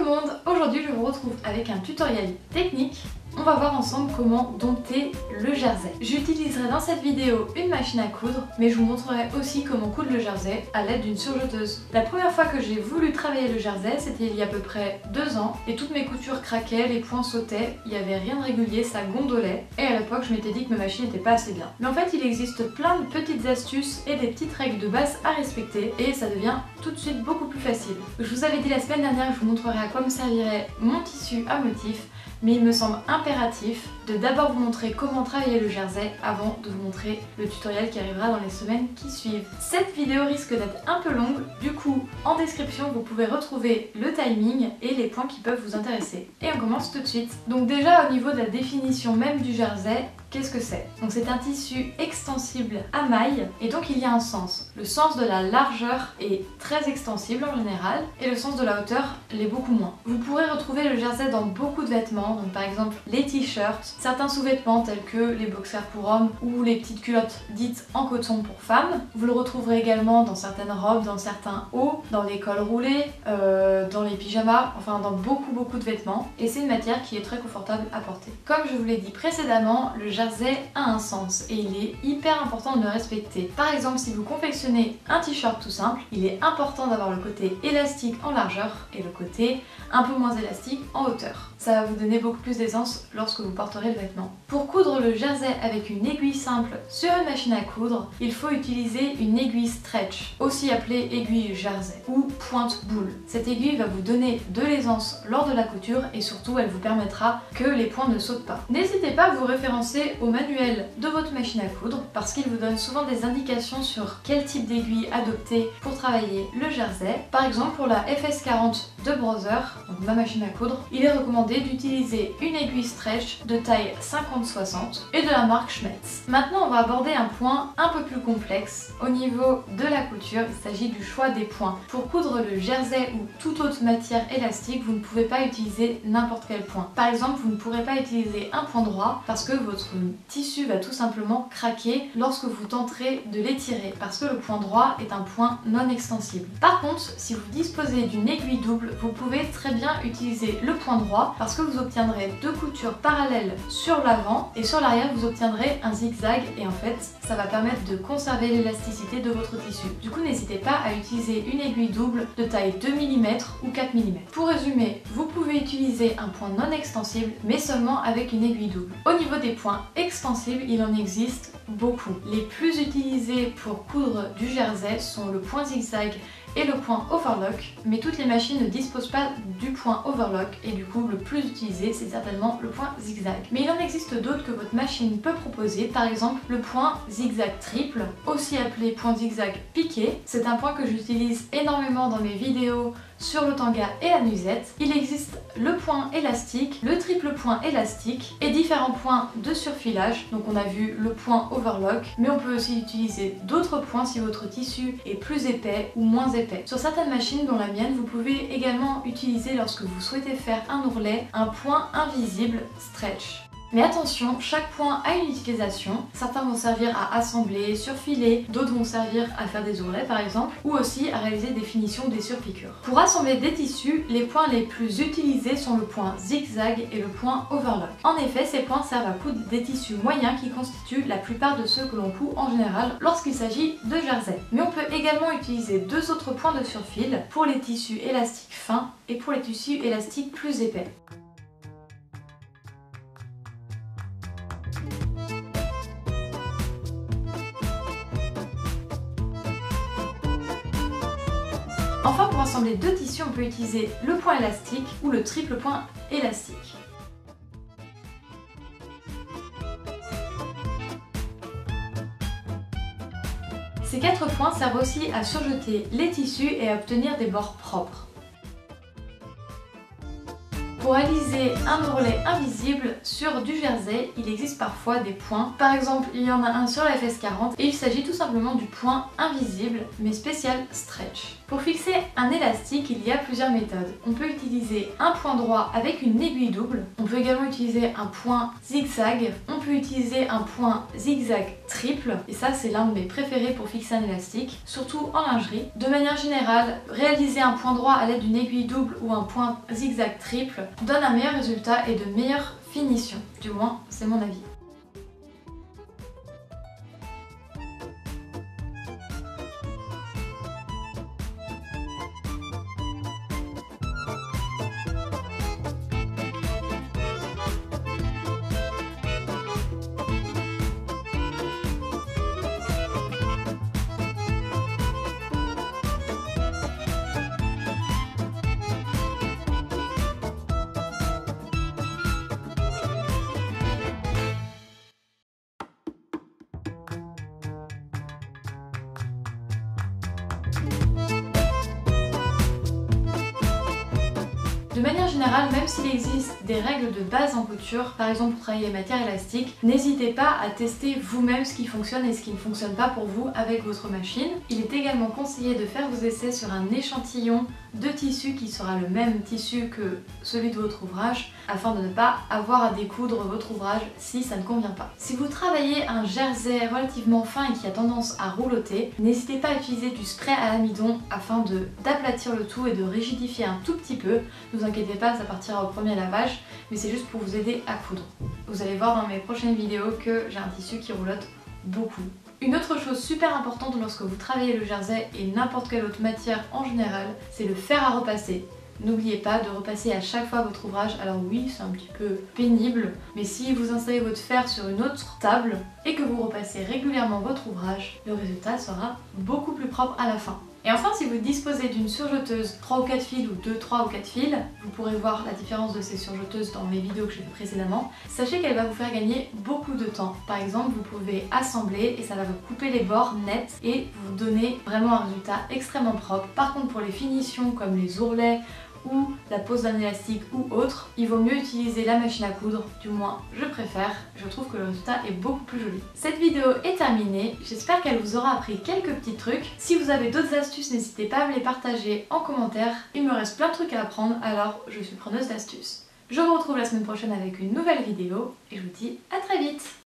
tout le monde, aujourd'hui je vous retrouve avec un tutoriel technique. On va voir ensemble comment dompter le jersey. J'utiliserai dans cette vidéo une machine à coudre, mais je vous montrerai aussi comment coudre le jersey à l'aide d'une surjeteuse. La première fois que j'ai voulu travailler le jersey, c'était il y a à peu près 2 ans, et toutes mes coutures craquaient, les points sautaient, il n'y avait rien de régulier, ça gondolait, et à l'époque je m'étais dit que ma machine n'était pas assez bien. Mais en fait il existe plein de petites astuces et des petites règles de base à respecter, et ça devient tout de suite beaucoup plus facile. Je vous avais dit la semaine dernière que je vous montrerai à quoi me servirait mon tissu à motif, mais il me semble impératif de d'abord vous montrer comment travailler le jersey avant de vous montrer le tutoriel qui arrivera dans les semaines qui suivent. Cette vidéo risque d'être un peu longue, du coup en description vous pouvez retrouver le timing et les points qui peuvent vous intéresser. Et on commence tout de suite. Donc déjà au niveau de la définition même du jersey, qu'est-ce que c'est? Donc c'est un tissu extensible à mailles et donc il y a un sens. Le sens de la largeur est très extensible en général et le sens de la hauteur l'est beaucoup moins. Vous pourrez retrouver le jersey dans beaucoup de vêtements, donc par exemple les t-shirts, certains sous-vêtements tels que les boxers pour hommes ou les petites culottes dites en coton pour femmes. Vous le retrouverez également dans certaines robes, dans certains hauts, dans les cols roulés, dans les pyjamas, enfin dans beaucoup de vêtements et c'est une matière qui est très confortable à porter. Comme je vous l'ai dit précédemment, le jersey a un sens et il est hyper important de le respecter. Par exemple, si vous confectionnez un t-shirt tout simple, il est important d'avoir le côté élastique en largeur et le côté un peu moins élastique en hauteur. Ça va vous donner beaucoup plus d'aisance lorsque vous porterez le vêtement. Pour coudre le jersey avec une aiguille simple sur une machine à coudre, il faut utiliser une aiguille stretch, aussi appelée aiguille jersey ou pointe boule. Cette aiguille va vous donner de l'aisance lors de la couture et surtout elle vous permettra que les points ne sautent pas. N'hésitez pas à vous référencer au manuel de votre machine à coudre parce qu'il vous donne souvent des indications sur quel type d'aiguille adopter pour travailler le jersey. Par exemple pour la FS40 de Brother, donc ma machine à coudre, il est recommandé d'utiliser une aiguille stretch de taille 50-60 et de la marque Schmetz. Maintenant on va aborder un point un peu plus complexe au niveau de la couture, il s'agit du choix des points. Pour coudre le jersey ou toute autre matière élastique, vous ne pouvez pas utiliser n'importe quel point. Par exemple, vous ne pourrez pas utiliser un point droit parce que votre tissu va tout simplement craquer lorsque vous tenterez de l'étirer parce que le point droit est un point non extensible. Par contre, si vous disposez d'une aiguille double, vous pouvez très bien utiliser le point droit parce que vous obtiendrez deux coutures parallèles sur l'avant et sur l'arrière vous obtiendrez un zigzag et en fait ça va permettre de conserver l'élasticité de votre tissu. Du coup n'hésitez pas à utiliser une aiguille double de taille 2 mm ou 4 mm. Pour résumer, vous pouvez utiliser un point non extensible mais seulement avec une aiguille double. Au niveau des points extensibles, il en existe beaucoup. Les plus utilisés pour coudre du jersey sont le point zigzag et le point overlock, mais toutes les machines ne disposent pas du point overlock et du coup le plus utilisé c'est certainement le point zigzag. Mais il en existe d'autres que votre machine peut proposer, par exemple le point zigzag triple, aussi appelé point zigzag piqué. C'est un point que j'utilise énormément dans mes vidéos sur le tanga et la nuisette. Il existe le point élastique, le triple point élastique et différents points de surfilage. Donc on a vu le point overlock, mais on peut aussi utiliser d'autres points si votre tissu est plus épais ou moins épais. Sur certaines machines dont la mienne, vous pouvez également utiliser lorsque vous souhaitez faire un ourlet, un point invisible stretch. Mais attention, chaque point a une utilisation. Certains vont servir à assembler, surfiler, d'autres vont servir à faire des ourlets par exemple, ou aussi à réaliser des finitions ou des surpiqûres. Pour assembler des tissus, les points les plus utilisés sont le point zigzag et le point overlock. En effet, ces points servent à coudre des tissus moyens qui constituent la plupart de ceux que l'on coud en général lorsqu'il s'agit de jersey. Mais on peut également utiliser deux autres points de surfil pour les tissus élastiques fins et pour les tissus élastiques plus épais. Enfin, pour assembler deux tissus, on peut utiliser le point élastique ou le triple point élastique. Ces 4 points servent aussi à surjeter les tissus et à obtenir des bords propres. Pour réaliser un ourlet invisible sur du jersey, il existe parfois des points. Par exemple, il y en a un sur la FS40 et il s'agit tout simplement du point invisible mais spécial stretch. Pour fixer un élastique, il y a plusieurs méthodes. On peut utiliser un point droit avec une aiguille double. On peut également utiliser un point zigzag. On peut utiliser un point zigzag triple et ça c'est l'un de mes préférés pour fixer un élastique, surtout en lingerie. De manière générale, réaliser un point droit à l'aide d'une aiguille double ou un point zigzag triple donne un meilleur résultat et de meilleures finitions. Du moins, c'est mon avis. De manière générale, même s'il existe des règles de base en couture, par exemple pour travailler les matières élastiques, n'hésitez pas à tester vous-même ce qui fonctionne et ce qui ne fonctionne pas pour vous avec votre machine. Il est également conseillé de faire vos essais sur un échantillon de tissu qui sera le même tissu que celui de votre ouvrage afin de ne pas avoir à découdre votre ouvrage si ça ne convient pas. Si vous travaillez un jersey relativement fin et qui a tendance à roulotter, n'hésitez pas à utiliser du spray à l'amidon afin d'aplatir le tout et de rigidifier un tout petit peu. Ne vous inquiétez pas, ça partira au premier lavage, mais c'est juste pour vous aider à coudre. Vous allez voir dans mes prochaines vidéos que j'ai un tissu qui roulotte beaucoup. Une autre chose super importante lorsque vous travaillez le jersey et n'importe quelle autre matière en général, c'est le fer à repasser. N'oubliez pas de repasser à chaque fois votre ouvrage. Alors oui, c'est un petit peu pénible, mais si vous installez votre fer sur une autre table et que vous repassez régulièrement votre ouvrage, le résultat sera beaucoup plus propre à la fin. Et enfin, si vous disposez d'une surjeteuse 3 ou 4 fils ou 2, 3 ou 4 fils, vous pourrez voir la différence de ces surjeteuses dans mes vidéos que j'ai fait précédemment, sachez qu'elle va vous faire gagner beaucoup de temps. Par exemple, vous pouvez assembler et ça va vous couper les bords nets et vous donner vraiment un résultat extrêmement propre. Par contre, pour les finitions comme les ourlets ou la pose d'un élastique ou autre, il vaut mieux utiliser la machine à coudre, du moins je préfère, je trouve que le résultat est beaucoup plus joli. Cette vidéo est terminée, j'espère qu'elle vous aura appris quelques petits trucs. Si vous avez d'autres astuces, n'hésitez pas à me les partager en commentaire, il me reste plein de trucs à apprendre, alors je suis preneuse d'astuces. Je vous retrouve la semaine prochaine avec une nouvelle vidéo et je vous dis à très vite.